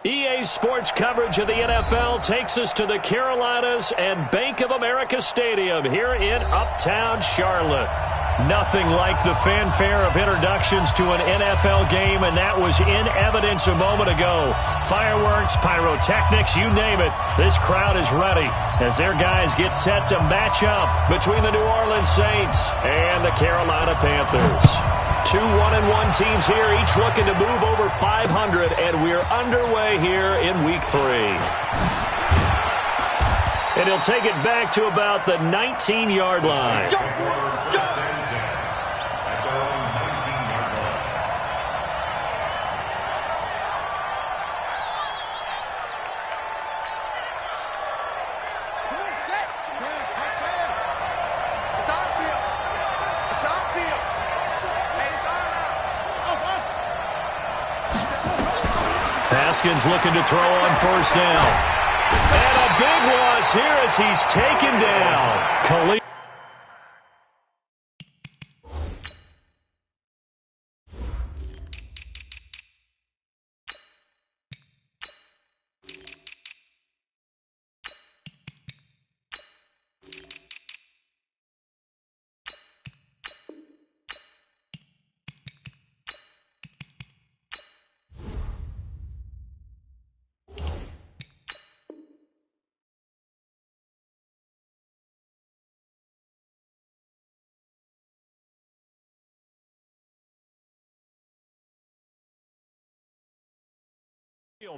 EA Sports coverage of the NFL takes us to the Carolinas and Bank of America Stadium here in Uptown Charlotte. Nothing like the fanfare of introductions to an NFL game, and that was in evidence a moment ago. Fireworks, pyrotechnics, you name it. This crowd is ready as their guys get set to match up between the New Orleans Saints and the Carolina Panthers. Two 1-1 teams here, each looking to move over 500, and we're underway here in Week 3. And he'll take it back to about the 19-yard line. Haskins looking to throw on first down. And a big loss here as he's taken down.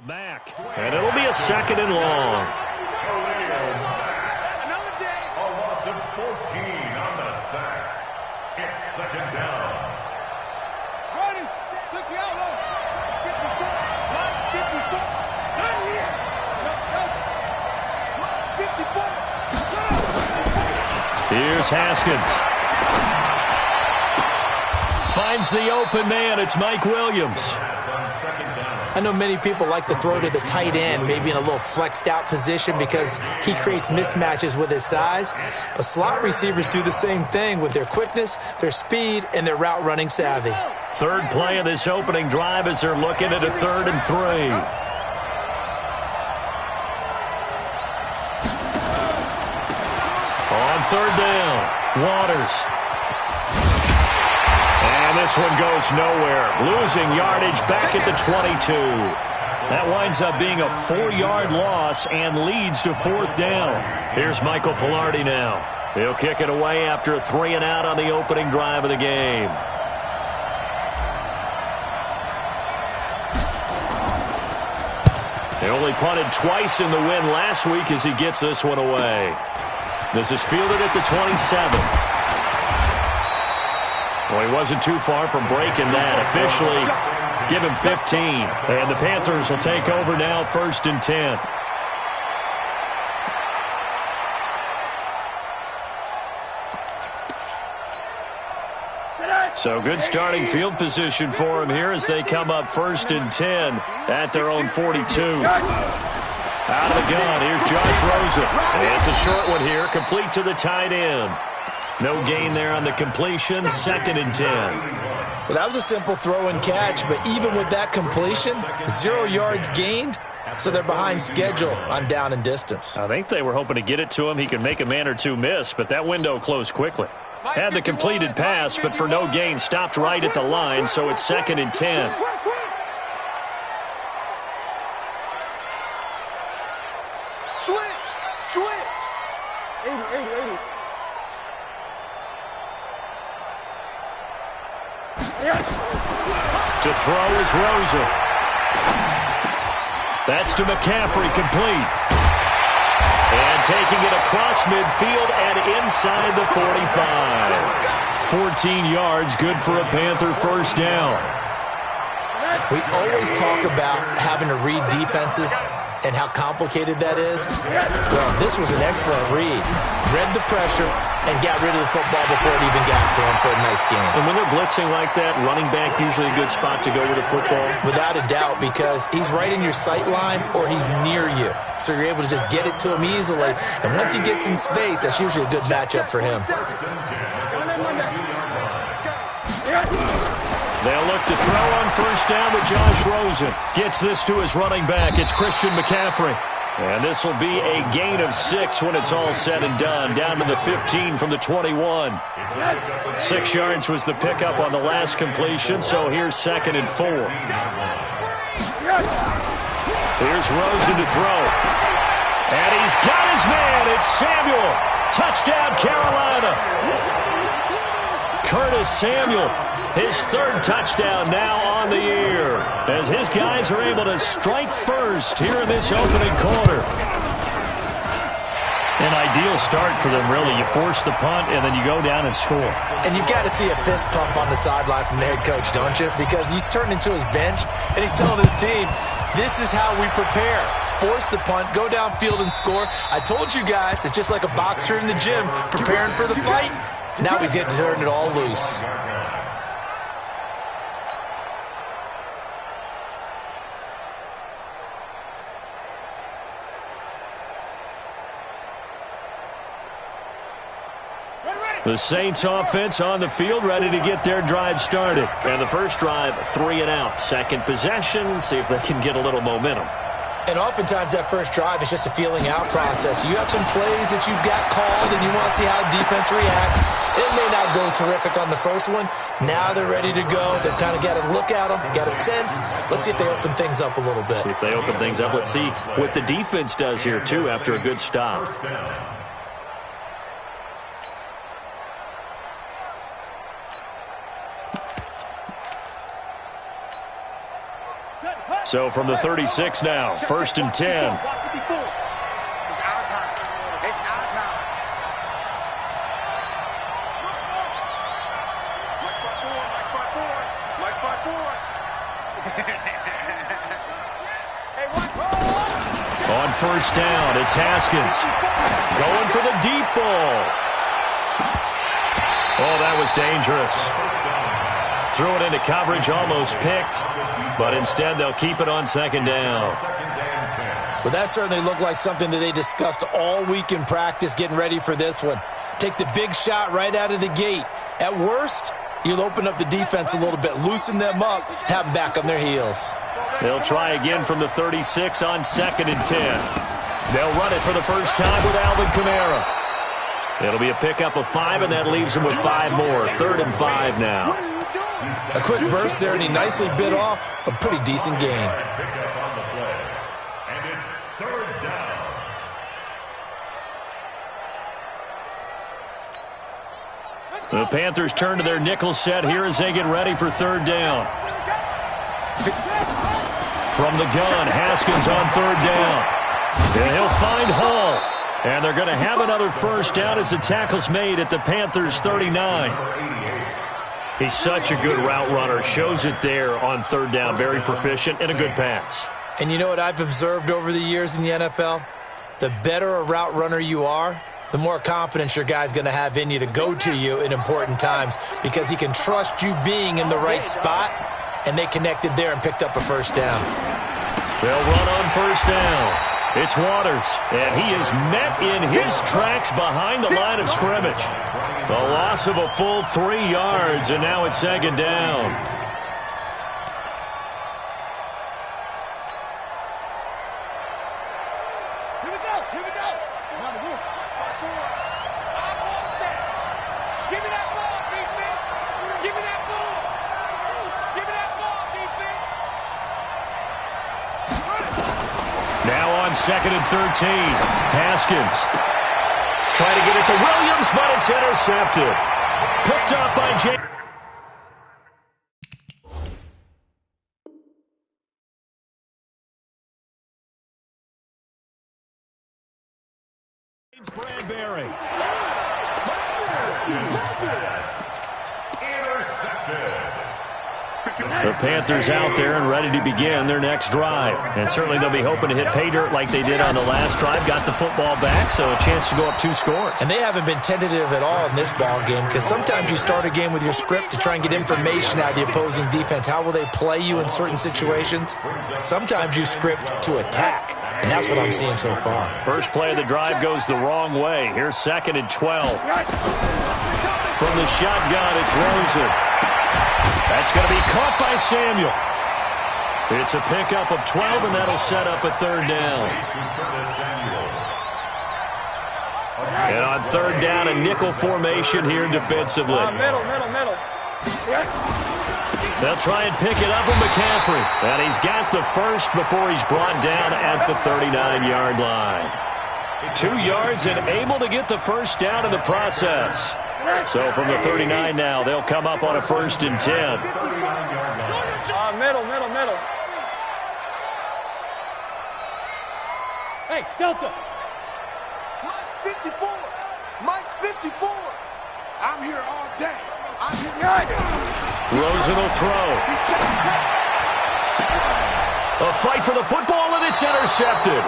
Back, and it'll be a second and long. A loss of 14 on the sack. It's second down. Running, 60 out, 54, 54. Here's Haskins. Finds the open man. It's Mike Williams. I know many people like to throw to the tight end, maybe in a little flexed out position because he creates mismatches with his size. But slot receivers do the same thing with their quickness, their speed, and their route running savvy. Third play of this opening drive as they're looking at a 3rd and 3. On 3rd down, Waters. And this one goes nowhere. Losing yardage back at the 22. That winds up being a 4-yard loss and leads to 4th down. Here's Michael Pilardi now. He'll kick it away after a 3-and-out on the opening drive of the game. They only punted twice in the win last week as he gets this one away. This is fielded at the 27. Well, he wasn't too far from breaking that. Officially, give him 15. And the Panthers will take over now, 1st and 10. So good starting field position for him here as they come up 1st and 10 at their own 42. Out of the gun, here's Josh Rosen. And it's a short one here, complete to the tight end. No gain there on the completion, 2nd and 10. Well, that was a simple throw and catch, but even with that completion, 0 yards gained, so they're behind schedule on down and distance. I think they were hoping to get it to him. He could make a man or two miss, but that window closed quickly. Had the completed pass, but for no gain, stopped right at the line, so it's 2nd and 10. Switch. 80. To throw is Rosen. That's to McCaffrey, complete. And taking it across midfield and inside the 45. 14 yards, good for a Panther 1st down. We always talk about having to read defenses. and how complicated that is? Well, this was an excellent read. Read the pressure and got rid of the football before it even got to him for a nice game. And when they're blitzing like that, running back usually a good spot to go with the football? Without a doubt, because he's right in your sight line or he's near you. So you're able to just get it to him easily. And once he gets in space, that's usually a good matchup for him. They'll look to throw on first down with Josh Rosen. Gets this to his running back. It's Christian McCaffrey. And this will be a gain of 6 when it's all said and done. Down to the 15 from the 21. 6 yards was the pickup on the last completion, so here's 2nd and 4. Here's Rosen to throw. And he's got his man. It's Samuel. Touchdown, Carolina. Curtis Samuel, his 3rd touchdown now on the year, as his guys are able to strike first here in this opening quarter. An ideal start for them, really. You force the punt, and then you go down and score. And you've got to see a fist pump on the sideline from the head coach, don't you? Because he's turned into his bench, and he's telling his team, this is how we prepare. Force the punt, go downfield and score. I told you guys, it's just like a boxer in the gym preparing for the fight. Now we get to turn it all loose. The Saints offense on the field, ready to get their drive started. And the first drive, 3 and out. Second possession, see if they can get a little momentum. And oftentimes that first drive is just a feeling out process. You have some plays that you've got called and you want to see how defense reacts. It may not go terrific on the first one. Now they're ready to go. They've kind of got to look at them, got a sense. Let's see if they open things up a little bit. See if they open things up. Let's see what the defense does here, too, after a good stop. So from the 36 now, 1st and 10. It's our time. It's our time. Like front forward. On first down, it's Haskins. Going for the deep ball. Oh, that was dangerous. Threw it into coverage, almost picked. But instead, they'll keep it on 2nd down. Well, that certainly looked like something that they discussed all week in practice, getting ready for this one. Take the big shot right out of the gate. At worst, you'll open up the defense a little bit, loosen them up, have them back on their heels. They'll try again from the 36 on 2nd and 10. They'll run it for the first time with Alvin Kamara. It'll be a pickup of 5, and that leaves them with 5 more. 3rd and 5 now. A quick burst there, and he nicely bit off a pretty decent gain. Pickup on the play. And it's 3rd down. The Panthers turn to their nickel set here as they get ready for 3rd down. From the gun, Haskins on 3rd down. And he'll find Hall. And they're going to have another first down as the tackle's made at the Panthers' 39. He's such a good route runner. Shows it there on 3rd down. Very proficient and a good pass. And you know what I've observed over the years in the NFL? The better a route runner you are, the more confidence your guy's going to have in you to go to you in important times because he can trust you being in the right spot, and they connected there and picked up a first down. They'll run on first down. It's Waters, and he is met in his tracks behind the line of scrimmage. A loss of a full 3 yards, and now it's 2nd down. Here we go. Here we go. Give me that ball, defense. Give me that ball. Give me that ball, defense. Now on 2nd and 13, Haskins. Trying to get it to Williams, but it's intercepted. Picked up by James. Bradbury. Intercepted. The Panthers out there and ready to begin their next drive. And certainly they'll be hoping to hit pay dirt like they did on the last drive. Got the football back, so a chance to go up 2 scores. And they haven't been tentative at all in this ball game, because sometimes you start a game with your script to try and get information out of the opposing defense. How will they play you in certain situations? Sometimes you script to attack, and that's what I'm seeing so far. First play of the drive goes the wrong way. Here's 2nd and 12. From the shotgun, it's Rosen. That's going to be caught by Samuel. It's a pickup of 12, and that'll set up a 3rd down. And on 3rd down, a nickel formation here defensively. Middle. They'll try and pick it up with McCaffrey. And he's got the first before he's brought down at the 39-yard line. 2 yards and able to get the first down in the process. So from the 39 now, they'll come up on a 1st and 10. Middle. Hey, Delta. Mike's 54. Mike's 54. I'm here all day. I'm here. Rosen will throw. A fight for the football, and it's intercepted.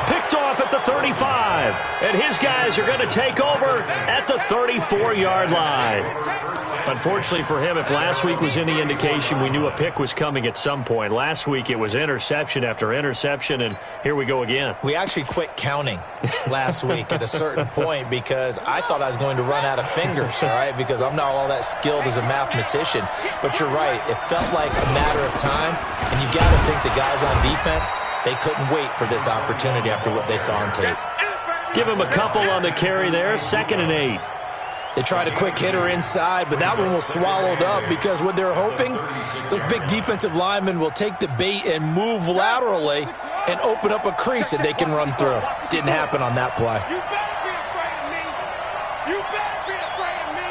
Picked off at the 35. And his guys are going to take over at the 34-yard line. Unfortunately for him, if last week was any indication, we knew a pick was coming at some point. Last week it was interception after interception, and here we go again. We actually quit counting last week at a certain point because I thought I was going to run out of fingers, all right, because I'm not all that skilled as a mathematician. But you're right. It felt like a matter of time, and you got to think the guys on defense, they couldn't wait for this opportunity after what they saw on tape. Give him a couple on the carry there, 2nd and 8. They tried a quick hitter inside, but that one was swallowed up because what they're hoping, those big defensive linemen will take the bait and move laterally and open up a crease that they can run through. Didn't happen on that play. You better be afraid of me. You better be afraid of me.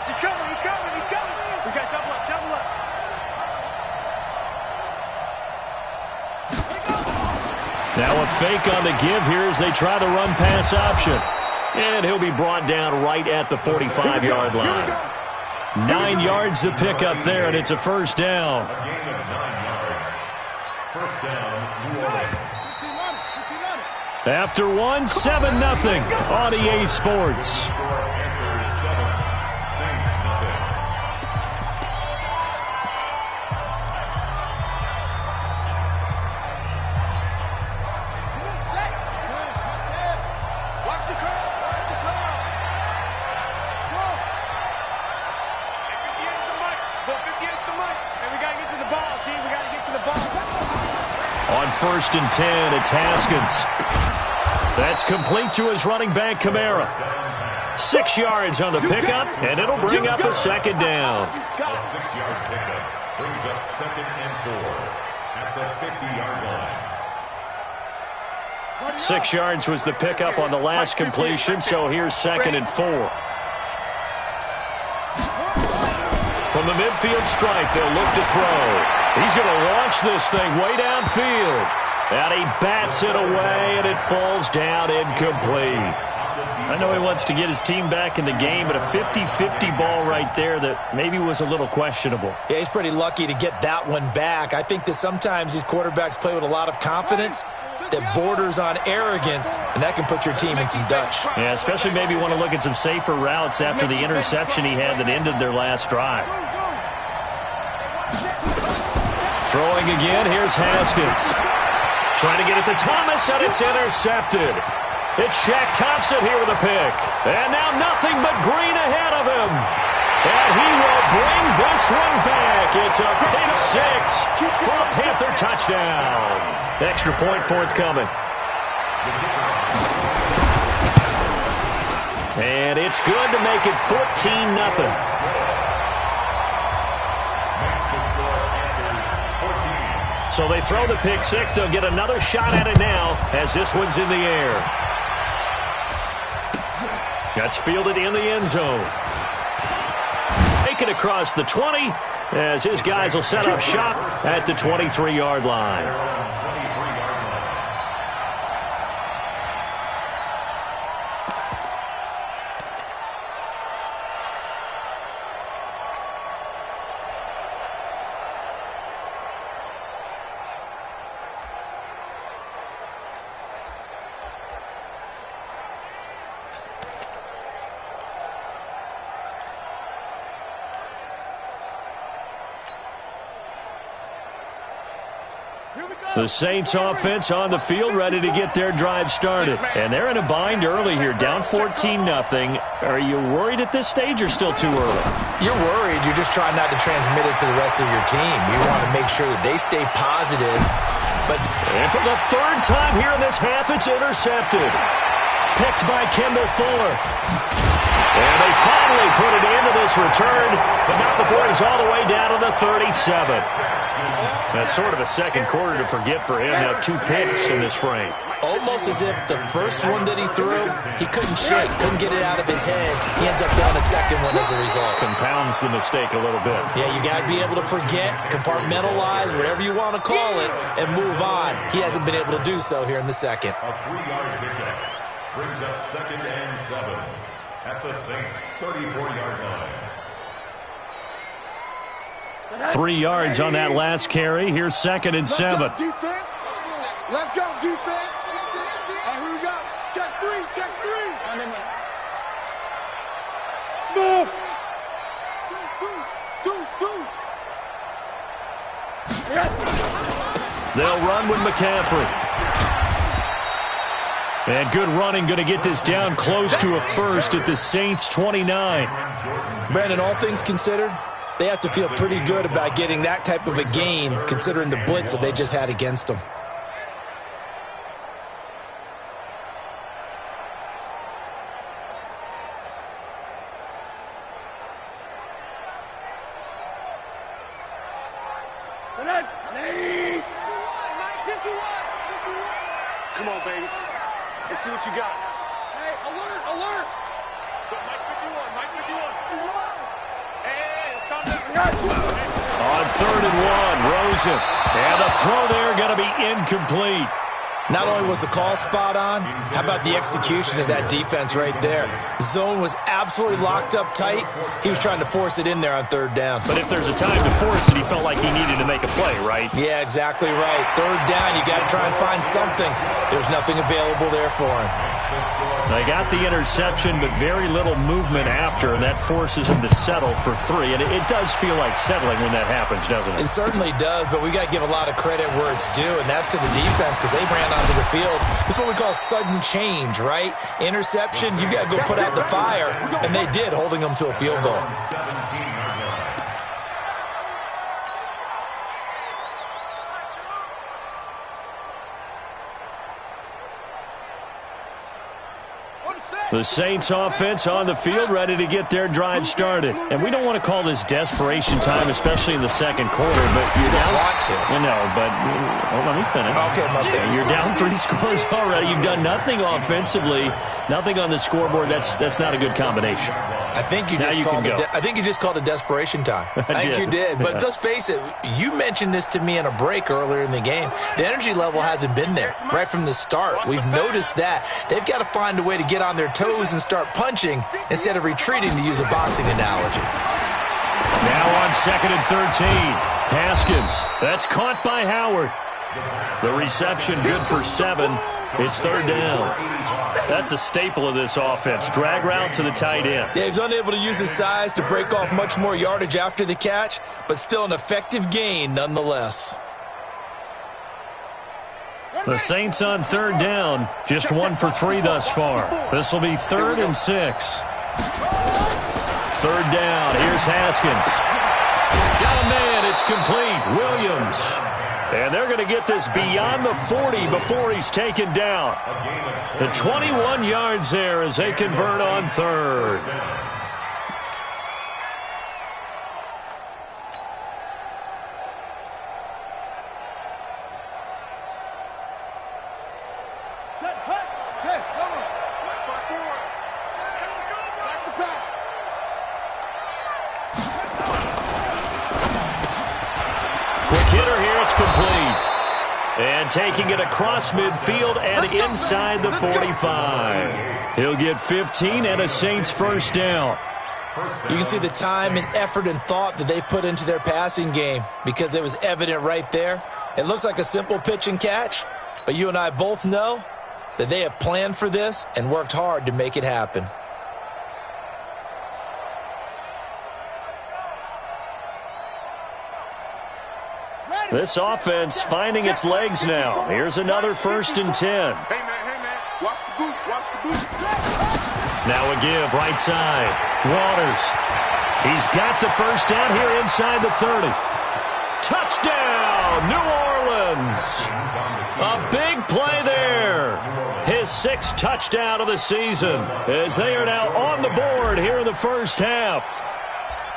He's coming. We got double up. Now a fake on the give here as they try the run-pass option. And he'll be brought down right at the 45-yard line. 9 yards to pick up there, and it's a 1st down. A gain of 9 yards. 1st down, New Orleans. After 1, 7-0 on EA Sports. Panthers 7, Saints nothing. Watch the curve. On 1st and 10, it's Haskins. That's complete to his running back, Kamara. 6 yards on the pickup, and it'll bring up a 2nd down. A 6-yard pickup brings up 2nd and 4 at the 50-yard line. 6 yards was the pickup on the last completion, so here's 2nd and 4. From the midfield stripe, they'll look to throw. He's going to launch this thing way downfield. And he bats it away, and it falls down incomplete. I know he wants to get his team back in the game, but a 50-50 ball right there that maybe was a little questionable. Yeah, he's pretty lucky to get that one back. I think that sometimes these quarterbacks play with a lot of confidence that borders on arrogance, and that can put your team in some Dutch. Yeah, especially maybe want to look at some safer routes after the interception he had that ended their last drive. Throwing again, here's Haskins. Trying to get it to Thomas, and it's intercepted. It's Shaq Thompson here with a pick. And now nothing but green ahead of him. And he will bring this one back. It's a pick six for a Panther touchdown. Extra point forthcoming. And it's good to make it 14-0. So they throw the pick six. They'll get another shot at it now as this one's in the air. That's fielded in the end zone. Take it across the 20 as his guys will set up shop at the 23-yard line. The Saints offense on the field, ready to get their drive started. And they're in a bind early here, down 14-0. Are you worried at this stage or still too early? You're worried. You're just trying not to transmit it to the rest of your team. You want to make sure that they stay positive. And for the third time here in this half, it's intercepted. Picked by Kendall Fuller. And they finally put it into this return, but not before he's all the way down to the 37. That's sort of a second quarter to forget for him. Now 2 picks in this frame. Almost as if the first one that he threw, he couldn't shake, couldn't get it out of his head. He ends up down a second one as a result. Compounds the mistake a little bit. Yeah, you got to be able to forget, compartmentalize, whatever you want to call it, and move on. He hasn't been able to do so here in the second. A 3-yard pickup brings up 2nd and 7 at the Saints' 34-yard line. 3 yards on that last carry. Here's 2nd and 7. Let's go, defense. Let's go, defense. And here we go. Check 3, check 3. Snap. Deuce. They'll run with McCaffrey. And good running, going to get this down close to a first at the Saints' 29. Brandon, all things considered, they have to feel pretty good about getting that type of a gain, considering the blitz that they just had against them. Come on, baby. Let's see what you got. Hey, alert! Mike 51. Hey, it's time to... On 3rd and 1, Rosen. And the throw there going to be incomplete. Not only was the call spot on, how about the execution of that defense right there? Zone was absolutely locked up tight. He was trying to force it in there on 3rd down. But if there's a time to force it, he felt like he needed to make a play, right? Yeah, exactly right. 3rd down, you got to try and find something. There's nothing available there for him. They got the interception, but very little movement after, and that forces him to settle for 3. And it does feel like settling when that happens, doesn't it? It certainly does, but we got to give a lot of credit where it's due, and that's to the defense because they ran onto the field. This is what we call sudden change, right? Interception, you got to go put out the fire, and they did, holding them to a field goal. 17-yard line. The Saints offense on the field, ready to get their drive started. And we don't want to call this desperation time, especially in the second quarter, but you're down. Want to. I know, but let me finish. Okay, my bad. You're down 3 scores already. You've done nothing offensively, nothing on the scoreboard. That's not a good combination. I think you just called it desperation time. I think you did. But let's face it, you mentioned this to me in a break earlier in the game. The energy level hasn't been there right from the start. We've noticed that. They've got to find a way to get on their toes and start punching instead of retreating, to use a boxing analogy. Now on 2nd and 13. Haskins. That's caught by Howard. The reception good for 7. It's 3rd down. That's a staple of this offense. Drag route to the tight end. Yeah, he's unable to use his size to break off much more yardage after the catch, but still an effective gain nonetheless. The Saints on 3rd down, just 1 for 3 thus far. This will be 3rd and 6. 3rd down, here's Haskins. Got a man, it's complete. Williams. And they're going to get this beyond the 40 before he's taken down. The 21 yards there as they convert on 3rd. Hey, hold on. Back forward. Back to pass. Quick hitter here, it's complete. And taking it across midfield and inside the 45. He'll get 15 and a Saints first down. You can see the time and effort and thought that they put into their passing game because it was evident right there. It looks like a simple pitch and catch, but you and I both know that they have planned for this and worked hard to make it happen. This offense finding its legs now. Here's another 1st and 10. Hey, man, watch the boot, watch the boot. Now a give, right side. Waters. He's got the first down here inside the 30. Touchdown, New Orleans. A big play there. His 6th touchdown of the season as they are now on the board here in the first half.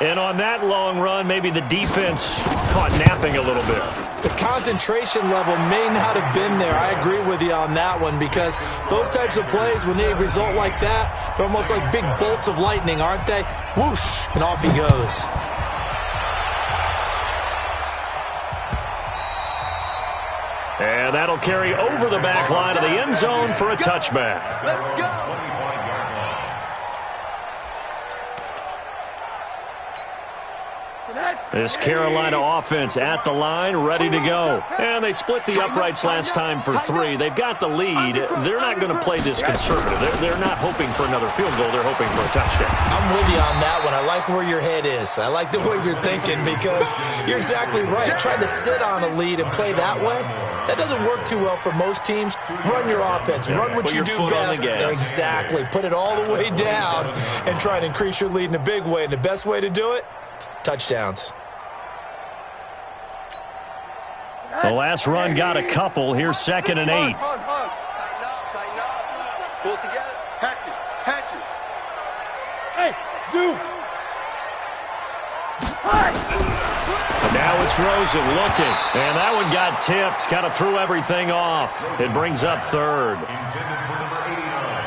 And on that long run, maybe the defense caught napping a little bit. The concentration level may not have been there. I agree with you on that one because those types of plays, when they result like that, they're almost like big bolts of lightning, aren't they? Whoosh, and off he goes. And that'll carry over the back line of the end zone for a touchback. Let's go. This Carolina offense at the line, ready to go. And they split the uprights last time for 3. They've got the lead. They're not going to play this conservative. They're not hoping for another field goal. They're hoping for a touchdown. I'm with you on that one. I like where your head is. I like the way you're thinking because you're exactly right. Trying to sit on a lead and play that way, that doesn't work too well for most teams. Run your offense. Run what you do best. Exactly. Put it all the way down and try and increase your lead in a big way. And the best way to do it, touchdowns. The last run got a couple. Here's 2nd and 8. Tighten up. Pull it together. Hatch it. Hey, zoom. Now it's Rosen looking. And that one got tipped. Kind of threw everything off. It brings up 3rd.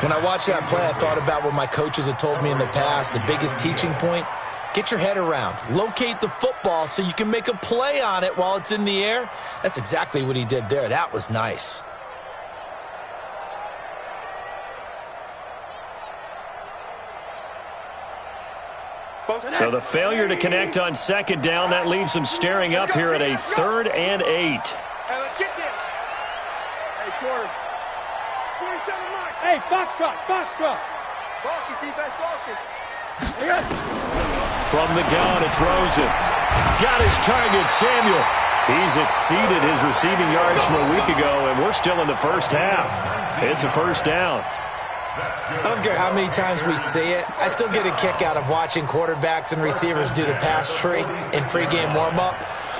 When I watched that play, I thought about what my coaches had told me in the past. The biggest teaching point, get your head around. Locate the football so you can make a play on it while it's in the air. That's exactly what he did there. That was nice. So the failure to connect on 2nd down, that leaves them staring up here at a 3rd and 8. Hey, let's get there. Hey, quarter. 47 marks. Hey, Foxtrot. Focus, defense, focus. From the gun, it's Rosen. Got his target, Samuel. He's exceeded his receiving yards from a week ago, and we're still in the first half. It's a 1st down. I don't care how many times we see it. I still get a kick out of watching quarterbacks and receivers do the pass tree in pregame warm-up.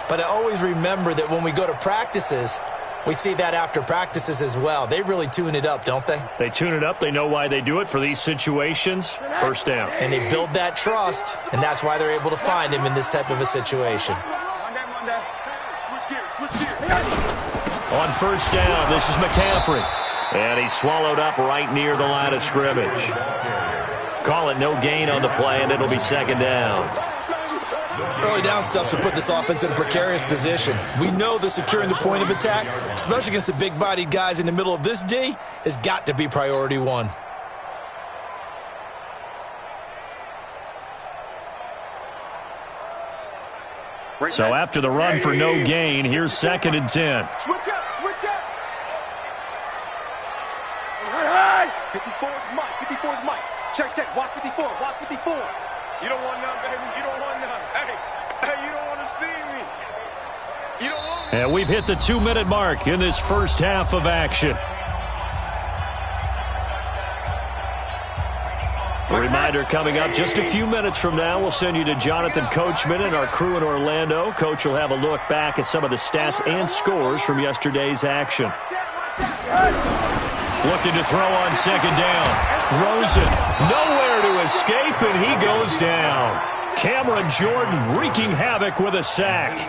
But I always remember that when we go to practices, we see that after practices as well. They really tune it up, don't they? They tune it up. They know why they do it for these situations. 1st down. And they build that trust, and that's why they're able to find him in this type of a situation. Switch gears. On 1st down, this is McCaffrey. And he's swallowed up right near the line of scrimmage. Call it no gain on the play, and it'll be 2nd down. Early down stuff to put this offense in a precarious position. We know that securing the point of attack, especially against the big-bodied guys in the middle of this D, has got to be priority 1. So after the run for no gain, here's 2nd and 10. Switch up. 54's Mike. Check. Watch 54. You don't want none, baby. You don't want none. Hey, you don't want to see me. You don't want me. And we've hit the 2-minute mark in this first half of action. A reminder coming up just a few minutes from now, we'll send you to Jonathan Coachman and our crew in Orlando. Coach will have a look back at some of the stats and scores from yesterday's action. Looking to throw on 2nd down. Rosen, nowhere to escape, and he goes down. Cameron Jordan wreaking havoc with a sack.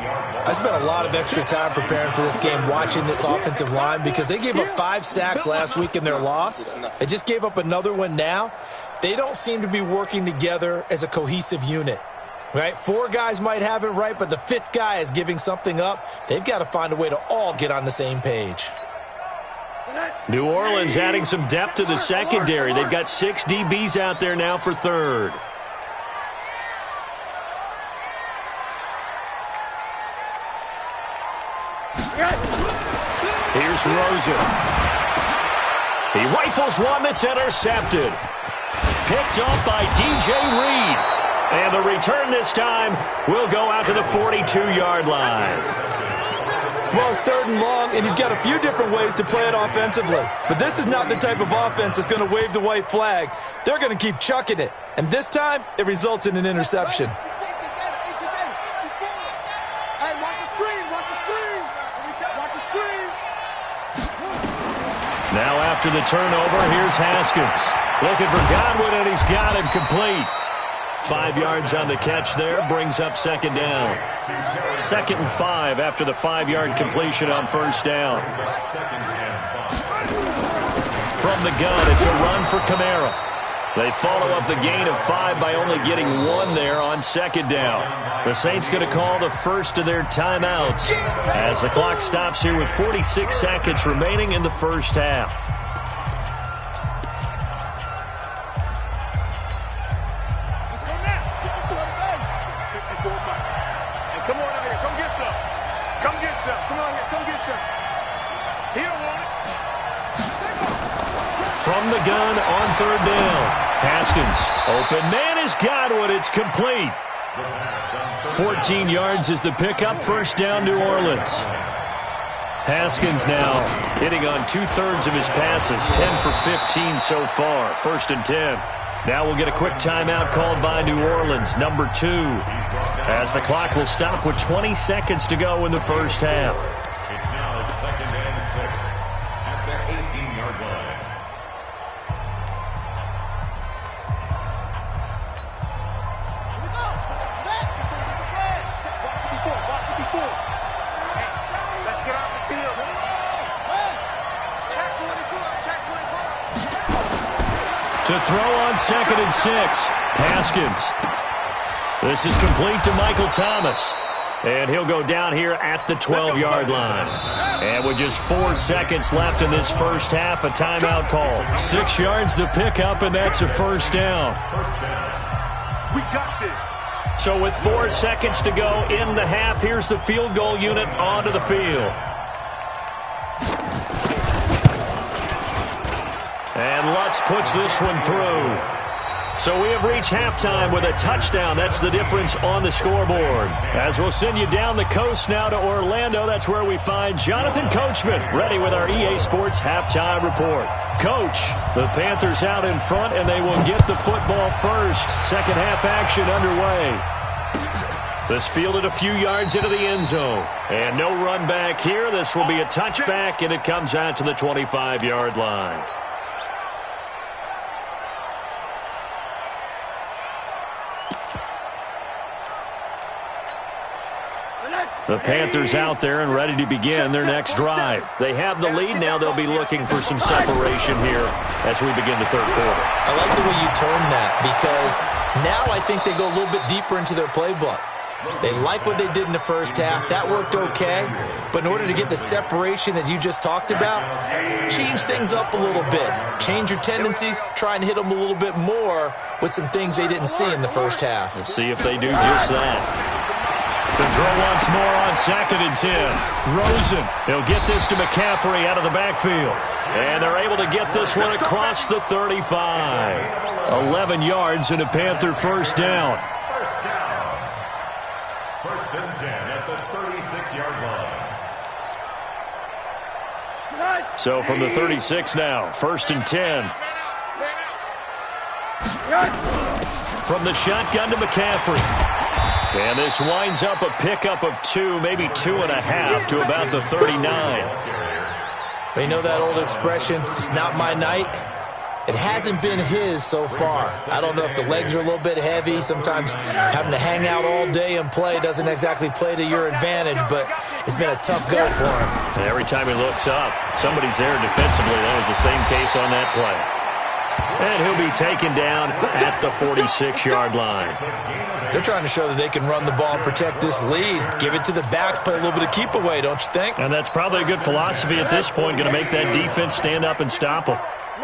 I spent a lot of extra time preparing for this game watching this offensive line because they gave up 5 sacks last week in their loss. They just gave up another one now. They don't seem to be working together as a cohesive unit. Right? 4 guys might have it right, but the 5th guy is giving something up. They've got to find a way to all get on the same page. New Orleans adding some depth to the secondary. They've got 6 DBs out there now for 3rd. Here's Rosen. He rifles one that's intercepted. Picked up by DJ Reed. And the return this time will go out to the 42-yard line. Well, it's 3rd and long, and you've got a few different ways to play it offensively. But this is not the type of offense that's going to wave the white flag. They're going to keep chucking it. And this time, it results in an interception. Now after the turnover, here's Haskins. Looking for Godwin, and he's got him complete. 5 yards on the catch there, brings up 2nd down. 2nd and 5 after the 5-yard completion on 1st down. From the gun, it's a run for Kamara. They follow up the gain of 5 by only getting 1 there on 2nd down. The Saints going to call the first of their timeouts as the clock stops here with 46 seconds remaining in the first half. Come on out here. Come get some. Come get some. Come on here. Come get some. He don't want it. From the gun on 3rd down. Haskins, open man is Godwin. It's complete. 14 yards is the pickup. 1st down, New Orleans. Haskins now hitting on 2/3 of his passes. 10 for 15 so far. 1st and 10. Now we'll get a quick timeout called by New Orleans, number 2. As the clock will stop with 20 seconds to go in the first half. It's now 2nd and 6 at the 18-yard line. Let's get off the field. Check 24. To throw on 2nd and 6, Haskins. This is complete to Michael Thomas. And he'll go down here at the 12-yard line. And with just 4 seconds left in this first half, a timeout call. 6 yards the pickup, and that's a 1st down. We got this. So with 4 seconds to go in the half, here's the field goal unit onto the field. And Lutz puts this one through. So we have reached halftime with a touchdown. That's the difference on the scoreboard. As we'll send you down the coast now to Orlando, that's where we find Jonathan Coachman, ready with our EA Sports halftime report. Coach, the Panthers out in front, and they will get the football first. Second half action underway. This fielded a few yards into the end zone. And no run back here. This will be a touchback, and it comes out to the 25-yard line. The Panthers out there and ready to begin their next drive. They have the lead. Now they'll be looking for some separation here as we begin the 3rd quarter. I like the way you termed that because now I think they go a little bit deeper into their playbook. They like what they did in the first half. That worked okay. But in order to get the separation that you just talked about, change things up a little bit. Change your tendencies. Try and hit them a little bit more with some things they didn't see in the first half. We'll see if they do just that. To throw once more on 2nd and 10. Rosen, he'll get this to McCaffrey out of the backfield. And they're able to get this one across the 35. 11 yards and a Panther 1st down. 1st and 10 at the 36-yard line. So from the 36 now, 1st and 10. From the shotgun to McCaffrey. And this winds up a pickup of 2, maybe 2.5 to about the 39. You know that old expression, it's not my night? It hasn't been his so far. I don't know if the legs are a little bit heavy. Sometimes having to hang out all day and play doesn't exactly play to your advantage, but it's been a tough go for him. And every time he looks up, somebody's there defensively. That was the same case on that play. And he'll be taken down at the 46-yard line. They're trying to show that they can run the ball and protect this lead. Give it to the backs, play a little bit of keep away, don't you think? And that's probably a good philosophy at this point, going to make that defense stand up and stop them.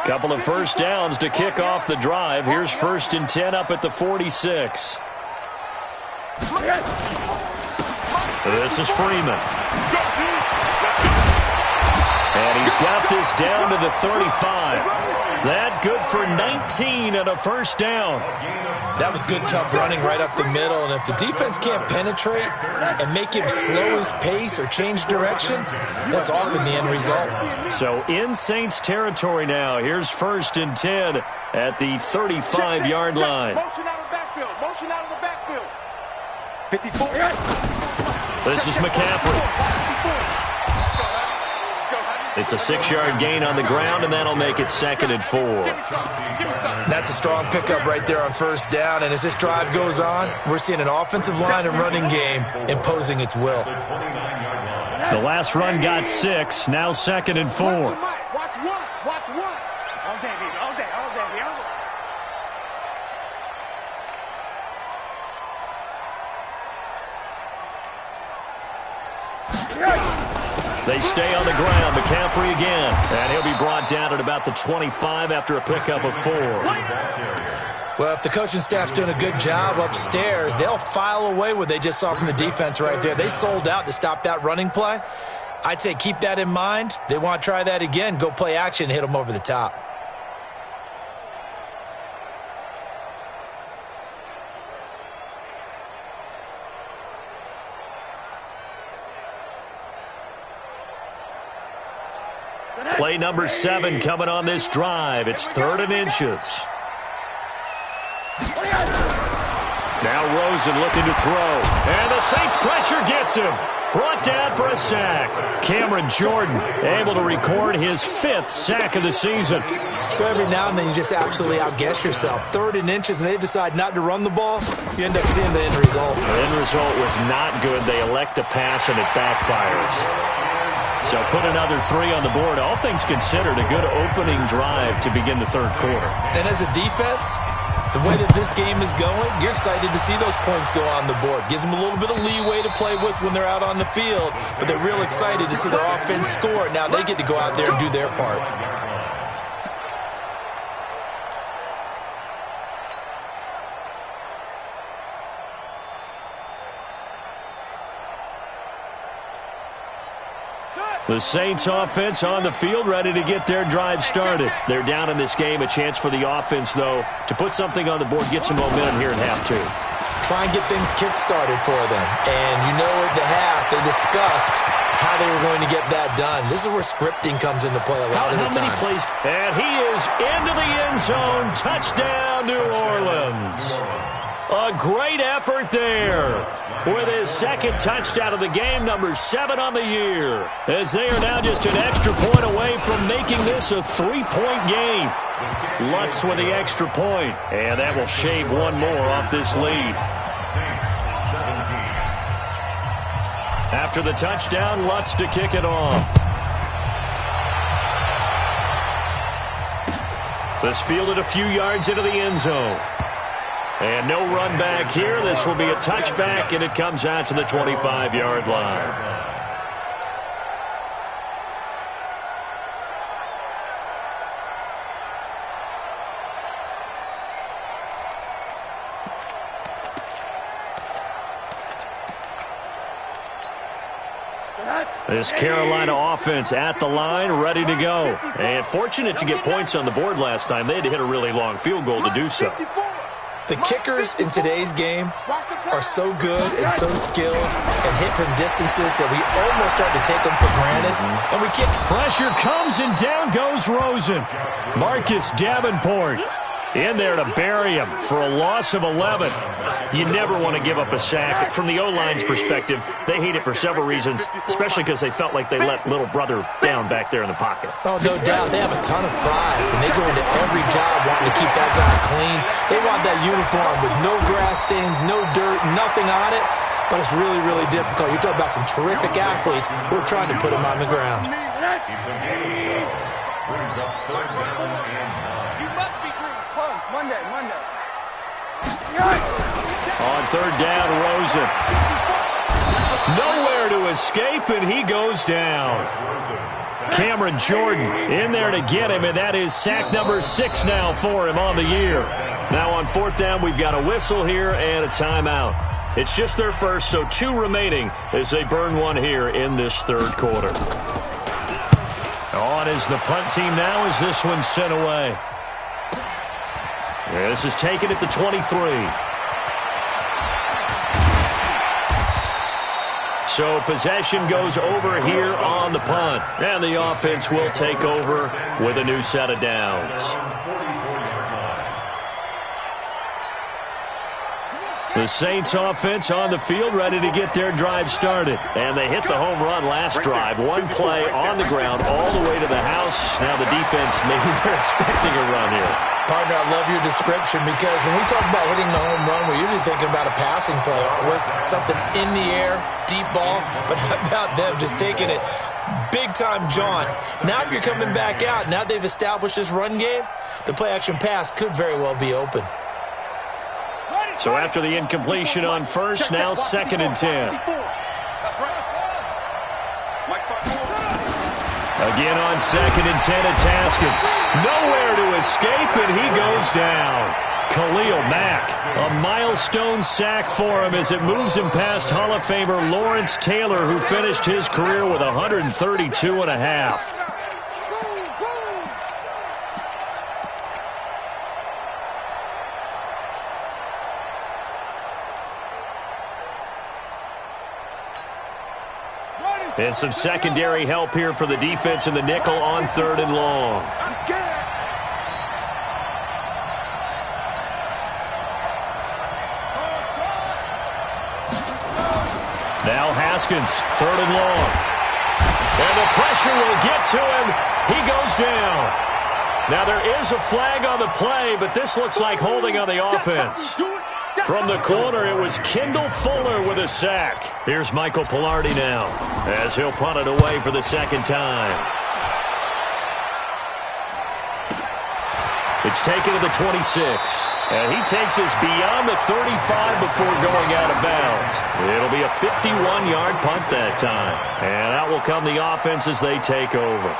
Couple of 1st downs to kick off the drive. Here's 1st and 10 up at the 46. This is Freeman. And he's got this down to the 35. That good for 19 and a first down. That was good, tough running right up the middle. And if the defense can't penetrate and make him slow his pace or change direction, that's often the end result. So in Saints territory now. Here's 1st and 10 at the 35-yard line. Motion out of the backfield. Motion out of the backfield. 54. This is McCaffrey. It's a 6-yard gain on the ground, and that'll make it 2nd and 4. That's a strong pickup right there on 1st down. And as this drive goes on, we're seeing an offensive line and running game imposing its will. The last run got 6. Now 2nd and 4. Watch one. Watch one. All day, baby. All day. All day, baby. All day. They stay on the ground. McCaffrey again. And he'll be brought down at about the 25 after a pickup of 4. Well, if the coaching staff's doing a good job upstairs, they'll file away what they just saw from the defense right there. They sold out to stop that running play. I'd say keep that in mind. They want to try that again. Go play action and hit them over the top. Play number 7 coming on this drive. It's 3rd and inches. Now Rosen looking to throw. And the Saints pressure gets him. Brought down for a sack. Cameron Jordan able to record his 5th sack of the season. Well, every now and then you just absolutely outguess yourself. 3rd and inches, and they decide not to run the ball. You end up seeing the end result. The end result was not good. They elect to pass, and it backfires. So put another 3 on the board. All things considered, a good opening drive to begin the 3rd quarter. And as a defense, the way that this game is going, you're excited to see those points go on the board. Gives them a little bit of leeway to play with when they're out on the field, but they're real excited to see their offense score. Now they get to go out there and do their part. The Saints offense on the field, ready to get their drive started. They're down in this game. A chance for the offense, though, to put something on the board, get some momentum here in half 2. Try and get things kick-started for them. And you know at the half, they discussed how they were going to get that done. This is where scripting comes into play a lot of the time. How many plays? And he is into the end zone. Touchdown, New Orleans. A great effort there with his 2nd touchdown of the game, number 7 on the year, as they are now just an extra point away from making this a 3-point game. Lutz with the extra point, and that will shave one more off this lead. After the touchdown, Lutz to kick it off. This fielded a few yards into the end zone. And no run back here. This will be a touchback, and it comes out to the 25-yard line. This Carolina offense at the line, ready to go. And fortunate to get points on the board last time. They had to hit a really long field goal to do so. The kickers in today's game are so good and so skilled and hit from distances that we almost start to take them for granted. And we can't. Pressure comes, and down goes Rosen. Marcus Davenport in there to bury him for a loss of 11. You never want to give up a sack. From the O-line's perspective, they hate it for several reasons, especially because they felt like they let little brother down back there in the pocket. Oh, no doubt. They have a ton of pride, and they go into every job wanting to keep that guy clean. They want that uniform with no grass stains, no dirt, nothing on it. But it's really, really difficult. You're talking about some terrific athletes who are trying to put him on the ground. Monday. On 3rd down, Rosen. Nowhere to escape, and he goes down. Cameron Jordan in there to get him, and that is sack number 6 now for him on the year. Now on 4th down, we've got a whistle here and a timeout. It's just their first, so 2 remaining as they burn one here in this 3rd quarter. is the punt team now as this one's sent away. This is taken at the 23. So possession goes over here on the punt. And the offense will take over with a new set of downs. The Saints offense on the field ready to get their drive started. And they hit the home run last drive. One play on the ground all the way to the house. Now the defense, maybe they're expecting a run here. Partner, I love your description because when we talk about hitting the home run, we're usually thinking about a passing play, aren't we? Something in the air, deep ball. But how about them just taking it big-time jaunt? Now if you're coming back out, now they've established this run game, the play-action pass could very well be open. So after the incompletion on first, now 2nd and 10. That's right. Again on 2nd and 10, it's Haskins. Nowhere to escape, and he goes down. Khalil Mack, a milestone sack for him as it moves him past Hall of Famer Lawrence Taylor, who finished his career with 132 and a half. And some secondary help here for the defense in the nickel on 3rd and long. Now Haskins, 3rd and long. And the pressure will get to him. He goes down. Now there is a flag on the play, but this looks like holding on the offense. From the corner, it was Kendall Fuller with a sack. Here's Michael Pilardi now as he'll punt it away for the 2nd time. It's taken to the 26. And he takes us beyond the 35 before going out of bounds. It'll be a 51-yard punt that time. And out will come the offense as they take over.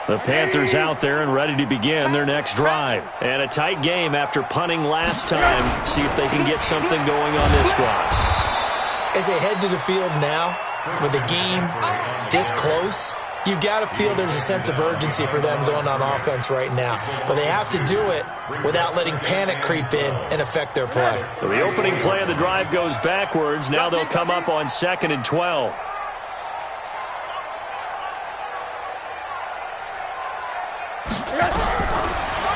The Panthers out there and ready to begin their next drive. And a tight game after punting last time. See if they can get something going on this drive. As they head to the field now, with the game this close, you've got to feel there's a sense of urgency for them going on offense right now. But they have to do it without letting panic creep in and affect their play. So the opening play of the drive goes backwards. Now they'll come up on 2nd and 12.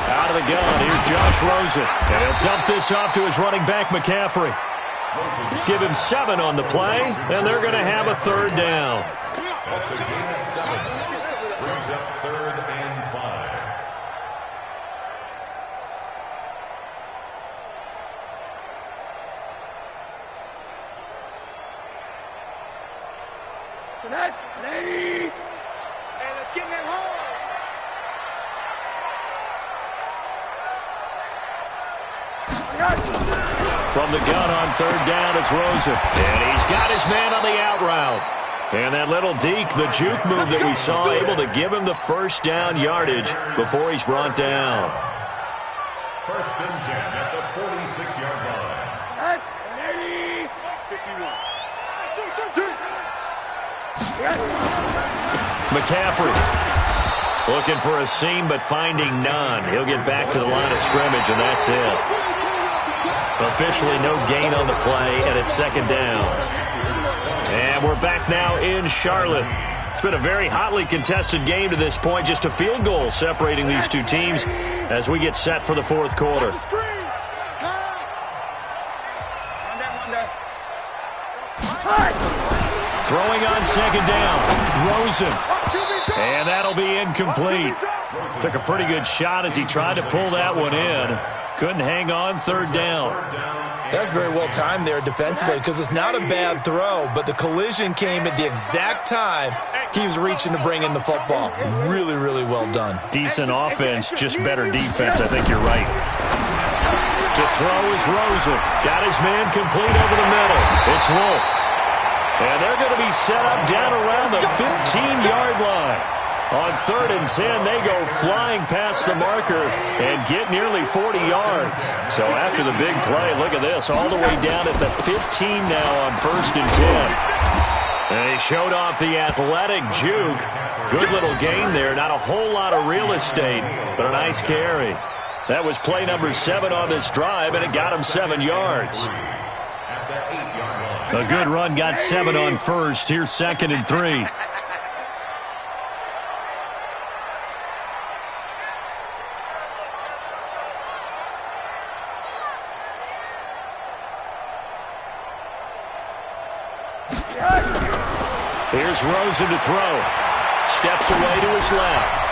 Out of the gun, here's Josh Rosen. And he'll dump this off to his running back, McCaffrey. Give him 7 on the play, and they're going to have a 3rd down. That's a gain of 7. Brings up 3rd and 5. Hey, let's get in that hole. From the gun on 3rd down, it's Rosen. And he's got his man on the out route. And that little deke, the juke move that we saw, able to give him the 1st down yardage before he's brought down. 1st and 10 at the 46-yard line. 51. McCaffrey looking for a seam but finding none. He'll get back to the line of scrimmage, and that's it. Officially no gain on the play, and it's 2nd down. And we're back now in Charlotte. It's been a very hotly contested game to this point. Just a field goal separating these two teams as we get set for the 4th quarter. Throwing on 2nd down. Rosen. And that'll be incomplete. Took a pretty good shot as he tried to pull that one in. Couldn't hang on 3rd down. That's very well timed there defensively because it's not a bad throw, but the collision came at the exact time he was reaching to bring in the football. Really, really well done. Decent offense, just better defense. I think you're right. To throw is Rosen. Got his man complete over the middle. It's Wolf. And they're going to be set up down around the 15-yard line. On 3rd and 10, they go flying past the marker and get nearly 40 yards. So after the big play, look at this, all the way down at the 15 now on 1st and 10. And he showed off the athletic juke. Good little gain there. Not a whole lot of real estate, but a nice carry. That was play number 7 on this drive, and it got him 7 yards. A good run got 7 on 1st. Here's 2nd and 3. Here's Rosen to throw. Steps away to his left.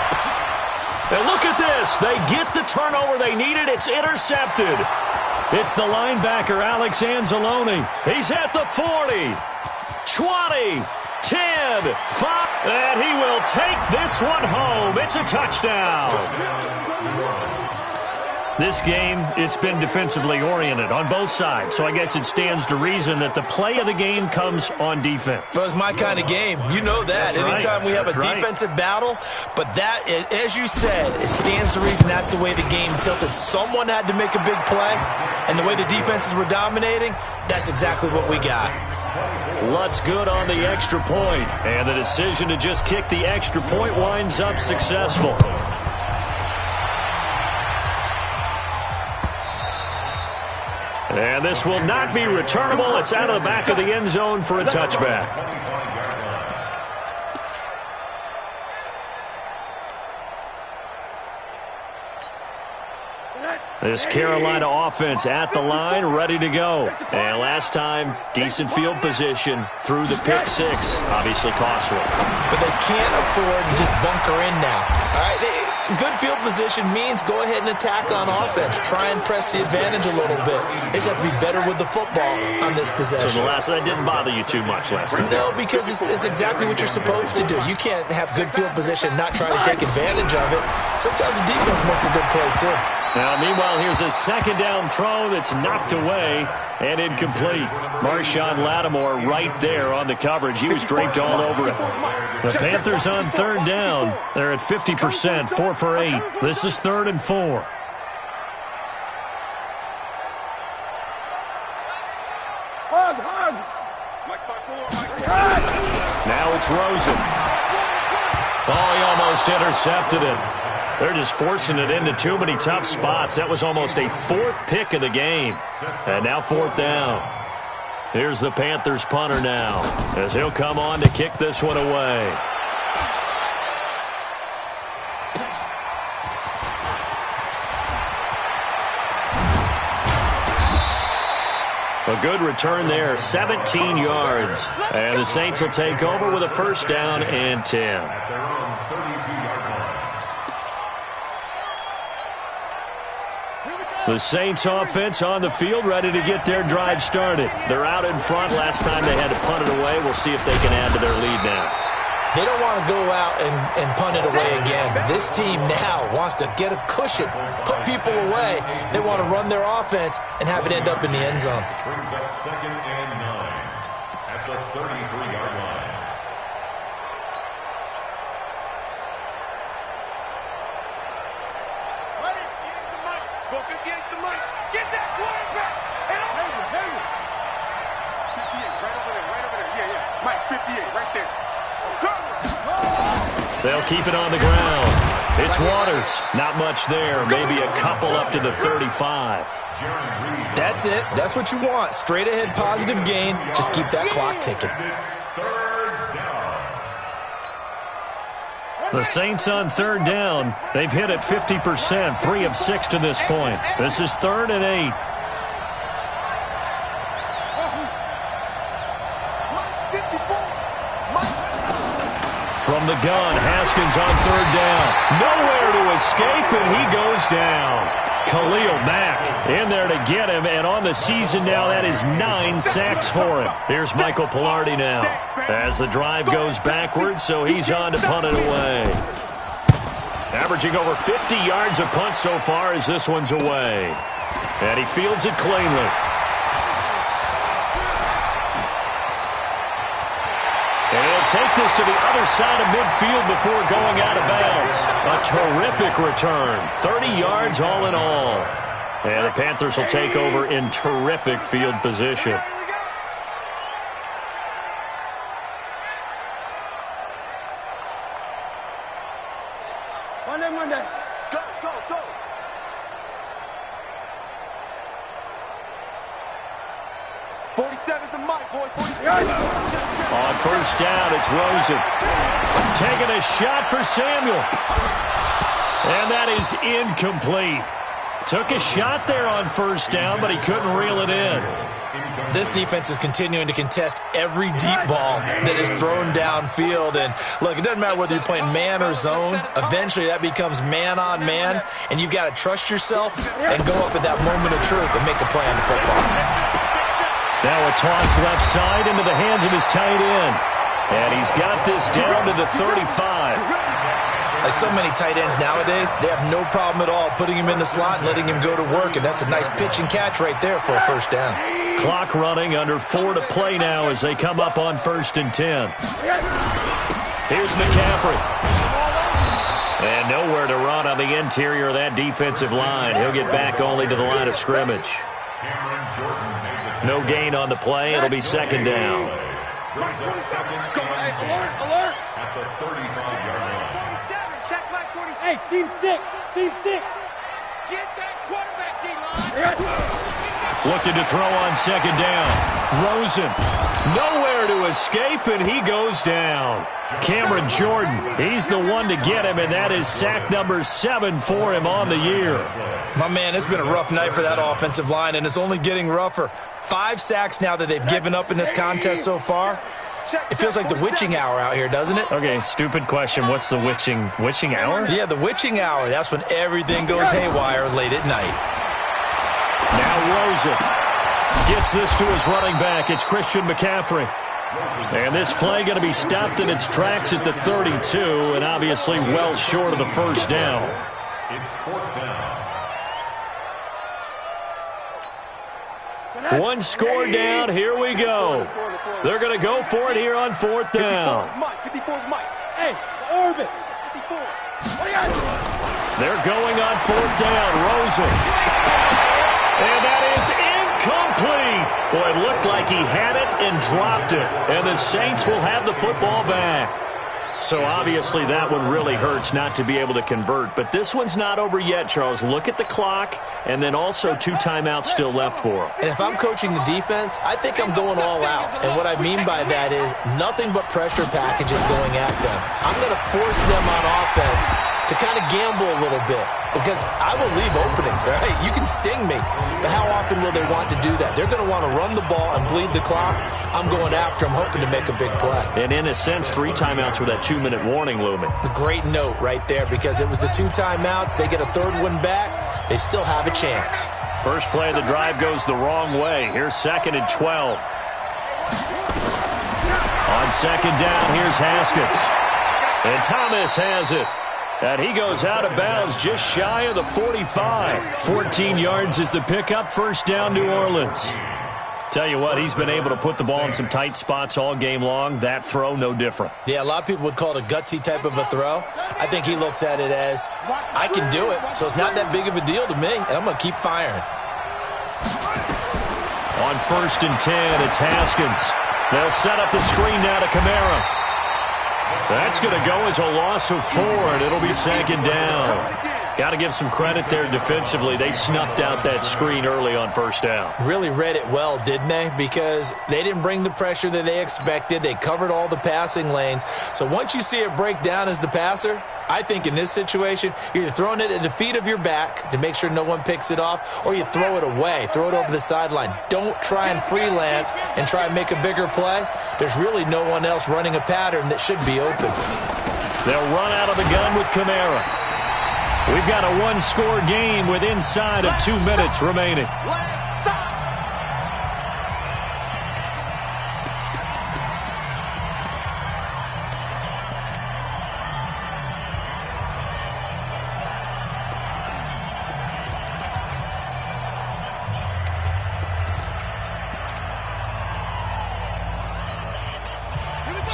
And look at this. They get the turnover they needed. It's intercepted. It's the linebacker, Alex Anzalone. He's at the 40, 20, 10, 5, and he will take this one home. It's a touchdown. This game, it's been defensively oriented on both sides, so I guess it stands to reason that the play of the game comes on defense. Well, it's my kind of game. You know that. Anytime we have a defensive battle, but that, as you said, it stands to reason that's the way the game tilted. Someone had to make a big play, and the way the defenses were dominating, that's exactly what we got. Lutz good on the extra point, and the decision to just kick the extra point winds up successful. And this will not be returnable. It's out of the back of the end zone for a touchback. This Carolina offense at the line, ready to go. And last time, decent field position through the pick 6. Obviously costly. But they can't afford to just bunker in now. All right, good field position means go ahead and attack on offense. Try and press the advantage a little bit. They just have to be better with the football on this possession. So that didn't bother you too much last time? No, because it's exactly what you're supposed to do. You can't have good field position and not try to take advantage of it. Sometimes the defense makes a good play, too. Now, meanwhile, here's a 2nd down throw that's knocked away and incomplete. Marshawn Lattimore right there on the coverage. He was draped all over it. The Panthers on 3rd down. They're at 50%, 4 for 8. This is 3rd and 4. Now it's Rosen. Oh, he almost intercepted it. They're just forcing it into too many tough spots. That was almost a 4th pick of the game. And now 4th down. Here's the Panthers punter now, as he'll come on to kick this one away. A good return there, 17 yards. And the Saints will take over with a 1st down and 10. The Saints offense on the field, ready to get their drive started. They're out in front. Last time they had to punt it away. We'll see if they can add to their lead now. They don't want to go out and punt it away again. This team now wants to get a cushion, put people away. They want to run their offense and have it end up in the end zone. Brings up 2nd and 9 at the 33-yard line. Go 50 against the mic. Get that quarterback. And Hayward. 58, right over there. Yeah. Mike, 58, right there. They'll keep it on the ground. It's Waters. Not much there. Maybe a couple up to the 35. That's it. That's what you want. Straight ahead positive gain. Just keep that clock ticking. The Saints on 3rd down. They've hit it 50%, 3 of 6 to this point. This is 3rd and 8. From the gun, Haskins on 3rd down. Nowhere to escape, and he goes down. Khalil Mack in there to get him, and on the season now, that is 9 sacks for him. Here's Michael Pilardi now as the drive goes backwards, so he's on to punt it away. Averaging over 50 yards a punt so far as this one's away. And he fields it cleanly. And he'll They'll take this to the other side of midfield before going out of bounds. A terrific return. 30 yards all in all. And the Panthers will take over in terrific field position. Monday. Go, go, go. .47's the mic, boys. 47. On first down, it's Rosen. Taking a shot for Samuel. And that is incomplete. Took a shot there on first down, but he couldn't reel it in. This defense is continuing to contest every deep ball that is thrown downfield. And, look, it doesn't matter whether you're playing man or zone. Eventually, that becomes man-on-man, and you've got to trust yourself and go up at that moment of truth and make a play on the football. Now a toss left side into the hands of his tight end. And he's got this down to the 35. Like so many tight ends nowadays, they have no problem at all putting him in the slot and letting him go to work, and that's a nice pitch and catch right there for a first down. Clock running, under 4 to play now as they come up on 1st and 10. Here's McCaffrey. And nowhere to run on the interior of that defensive line. He'll get back only to the line of scrimmage. No gain on the play. It'll be 2nd down. Brings up 2nd and 10 Alert. at the 35-yard line. 47, check back 46. Hey, seam 6. Get that quarterback, D-line. Looking to throw on 2nd down. Rosen. Nowhere to escape, and he goes down. Cameron Jordan, he's the one to get him, and that is sack number 7 for him on the year. My man, it's been a rough night for that offensive line, and it's only getting rougher. 5 sacks now that they've given up in this contest so far. It feels like the witching hour out here, doesn't it? Okay, stupid question. What's the witching hour? Yeah, the witching hour. That's when everything goes haywire late at night. Now Rosen gets this to his running back. It's Christian McCaffrey. And this play going to be stopped in its tracks at the 32, and obviously well short of the first down. It's 4th down. One score down. Here we go. They're going to go for it here on 4th down. 54's Mike. Hey, the orbit. 54. They're going on 4th down. Rosen. And that is incomplete. Boy, it looked like he had it and dropped it. And the Saints will have the football back. So obviously that one really hurts not to be able to convert. But this one's not over yet, Charles. Look at the clock, and then also 2 timeouts still left for him. And if I'm coaching the defense, I think I'm going all out. And what I mean by that is nothing but pressure packages going at them. I'm going to force them on offense to kind of gamble a little bit, because I will leave openings, all right? You can sting me, but how often will they want to do that? They're going to want to run the ball and bleed the clock. I'm going after them, hoping to make a big play. And in a sense, 3 timeouts with that 2-minute warning looming. A great note right there, because it was the 2 timeouts. They get a 3rd one back. They still have a chance. First play of the drive goes the wrong way. Here's 2nd and 12. On 2nd down, here's Haskins. And Thomas has it. And he goes out of bounds just shy of the 45. 14 yards is the pickup. First down, New Orleans. Tell you what, he's been able to put the ball in some tight spots all game long. That throw, no different. Yeah, a lot of people would call it a gutsy type of a throw. I think he looks at it as, I can do it, so it's not that big of a deal to me, and I'm going to keep firing. On 1st and 10, it's Haskins. They'll set up the screen now to Kamara. That's going to go as a loss of 4, and it'll be 2nd down. Got to give some credit there defensively. They snuffed out that screen early on 1st down. Really read it well, didn't they? Because they didn't bring the pressure that they expected. They covered all the passing lanes. So once you see it break down as the passer, I think in this situation, you're either throwing it at the feet of your back to make sure no one picks it off, or you throw it away, throw it over the sideline. Don't try and freelance and try and make a bigger play. There's really no one else running a pattern that should be open. They'll run out of the gun with Kamara. We've got a 1-score game with inside of 2 minutes remaining.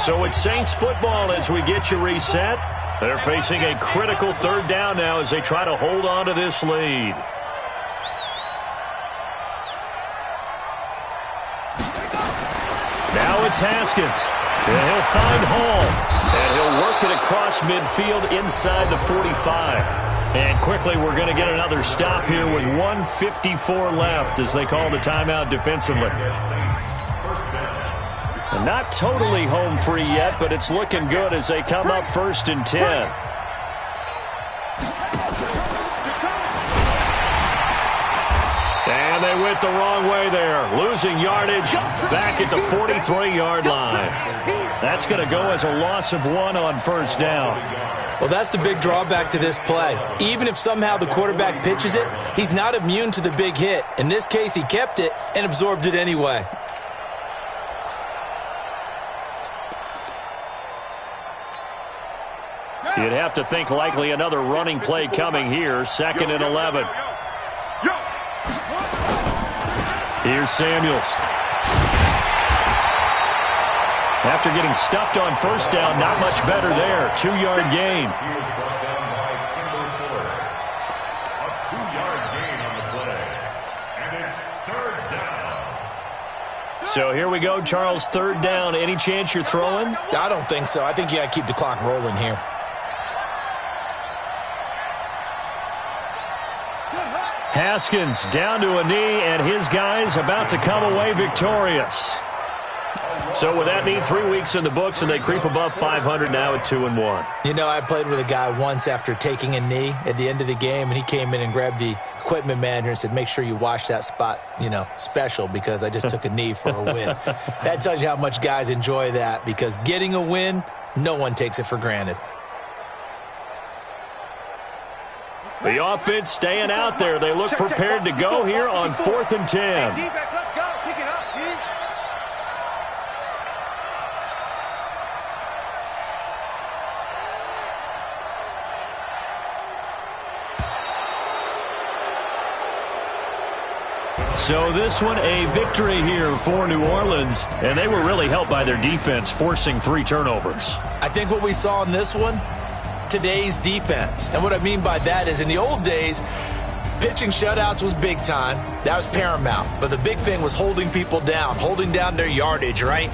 So it's Saints football as we get you reset. They're facing a critical third down now as they try to hold on to this lead. Now it's Haskins. And he'll find Hall. And he'll work it across midfield inside the 45. And quickly we're going to get another stop here with 1:54 left as they call the timeout defensively. And not totally home free yet, but it's looking good as they come up 1st and 10. And they went the wrong way there, losing yardage back at the 43-yard line. That's going to go as a loss of 1 on 1st down. Well, that's the big drawback to this play. Even if somehow the quarterback pitches it, he's not immune to the big hit. In this case, he kept it and absorbed it anyway. You'd have to think likely another running play coming here, 2nd and 11. Here's Samuels. After getting stuffed on 1st down, not much better there. 2-yard gain. He was brought down by Kimber Fuller. A 2-yard gain on the play. And it's 3rd down. So here we go, Charles, 3rd down. Any chance you're throwing? I don't think so. I think you got to keep the clock rolling here. Haskins down to a knee, and his guys about to come away victorious. So with that knee, 3 weeks in the books, and they creep above 500 now at 2-1. You know, I played with a guy once after taking a knee at the end of the game, and he came in and grabbed the equipment manager and said, make sure you wash that spot, special, because I just took a knee for a win. That tells you how much guys enjoy that, because getting a win, no one takes it for granted. The offense staying out there. They look prepared to go here on 4th and 10. Hey, D-back, let's go. Pick it up, D. So this one, a victory here for New Orleans, and they were really helped by their defense, forcing 3 turnovers. I think what we saw in this one, today's defense. And what I mean by that is in the old days, pitching shutouts was big time. That was paramount. But the big thing was holding people down, holding down their yardage, right?